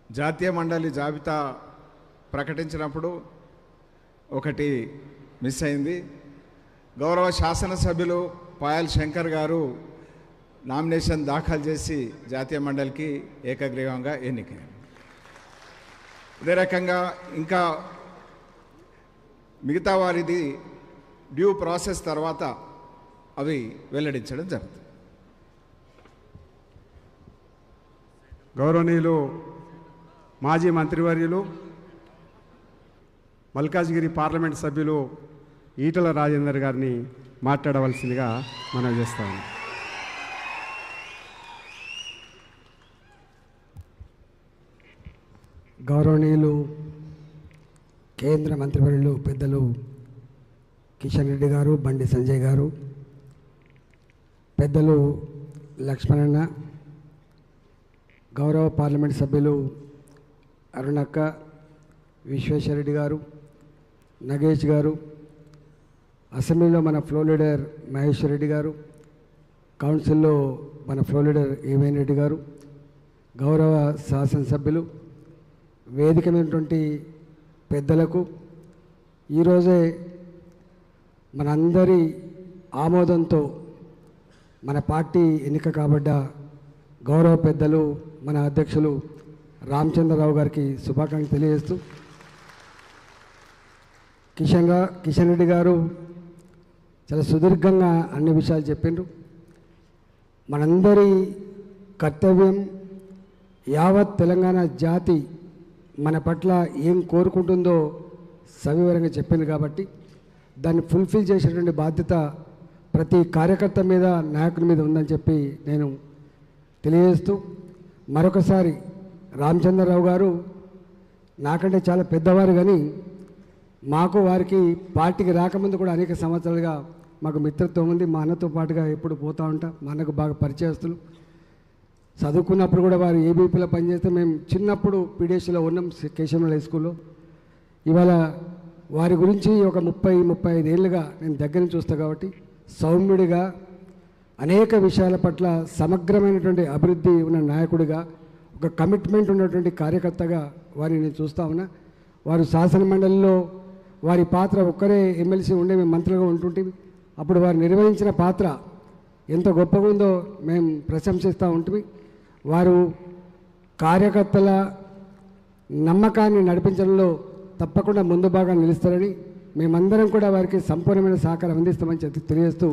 జాతీయ మండలి జాబితా ప్రకటించినప్పుడు ఒకటి మిస్ అయింది. గౌరవ శాసనసభ్యులు పాయల్ శంకర్ గారు నామినేషన్ దాఖలు చేసి జాతీయ మండలికి ఏకగ్రీవంగా ఎన్నికయ్యారు. ఇదే రకంగా ఇంకా మిగతా వారిది డ్యూ ప్రాసెస్ తర్వాత అవి వెల్లడించడం జరుగుతుంది. గౌరవనీయులు మాజీ మంత్రివర్యులు మల్కాజ్గిరి పార్లమెంట్ సభ్యులు ఈటల రాజేందర్ గారిని మాట్లాడవలసిందిగా మనవి చేస్తాను. గౌరవనీయులు కేంద్ర మంత్రివర్యులు పెద్దలు కిషన్ రెడ్డి గారు, బండి సంజయ్ గారు, పెద్దలు లక్ష్మణన్న, గౌరవ పార్లమెంట్ సభ్యులు అరుణక్క, విశ్వేశ్వరరెడ్డి గారు, నగేష్ గారు, అసెంబ్లీలో మన ఫ్లో లీడర్ మహేశ్వర్ రెడ్డి గారు, కౌన్సిల్లో మన ఫ్లో లీడర్ ఏవైన్ రెడ్డి గారు, గౌరవ శాసనసభ్యులు, వేదిక మీదటువంటి పెద్దలకు, ఈరోజే మనందరి ఆమోదంతో మన పార్టీ ఎన్నిక కాబడ్డ గౌరవ పెద్దలు మన అధ్యక్షులు రామచంద్రరావు గారికి శుభాకాంక్షలు తెలియజేస్తూ, కిషన్ రెడ్డి గారు చాలా సుదీర్ఘంగా అన్ని విషయాలు చెప్పిండ్రు. మనందరి కర్తవ్యం యావత్ తెలంగాణ జాతి మన పట్ల ఏం కోరుకుంటుందో సవివరంగా చెప్పింది కాబట్టి దాన్ని ఫుల్ఫిల్ చేసేటువంటి బాధ్యత ప్రతి కార్యకర్త మీద, నాయకుని మీద ఉందని చెప్పి నేను తెలియజేస్తూ, మరొకసారి రామచంద్రరావు గారు నాకంటే చాలా పెద్దవారు, కానీ మాకు వారికి పార్టీకి రాకముందు కూడా అనేక సంవత్సరాలుగా మాకు మిత్రత్వం ఉంది. మా అన్నతో పాటుగా ఎప్పుడు పోతూ ఉంటాం. మా అన్నకు బాగా పరిచయస్తులు. చదువుకున్నప్పుడు కూడా వారు ఏబీపీలో పనిచేస్తే మేము చిన్నప్పుడు పీడిఎస్లో ఉన్నాం, కేశవరావు హై స్కూల్లో. ఇవాళ వారి గురించి ఒక 30-35 ఏళ్ళుగా నేను దగ్గర నుంచి చూస్తాను కాబట్టి సౌమ్యుడిగా, అనేక విషయాల పట్ల సమగ్రమైనటువంటి అభివృద్ధి ఉన్న నాయకుడిగా, ఒక కమిట్మెంట్ ఉన్నటువంటి కార్యకర్తగా వారిని నేను చూస్తూ ఉన్నా. వారు శాసనమండలిలో వారి పాత్ర ఒక్కరే ఎమ్మెల్సీ ఉండే, మేము మంత్రులుగా ఉంటుంటే అప్పుడు వారు నిర్వహించిన పాత్ర ఎంత గొప్పగా ఉందో మేము ప్రశంసిస్తూ ఉంటుంది. వారు కార్యకర్తల నమ్మకాన్ని నడిపించడంలో తప్పకుండా ముందు బాగా నిలుస్తారని మేమందరం కూడా వారికి సంపూర్ణమైన సహకారం అందిస్తామని తెలియజేస్తూ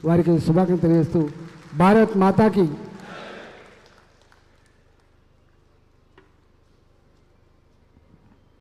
వారికి శుభాకాంక్షలు తెలియజేస్తూ, భారత్ మాతాకి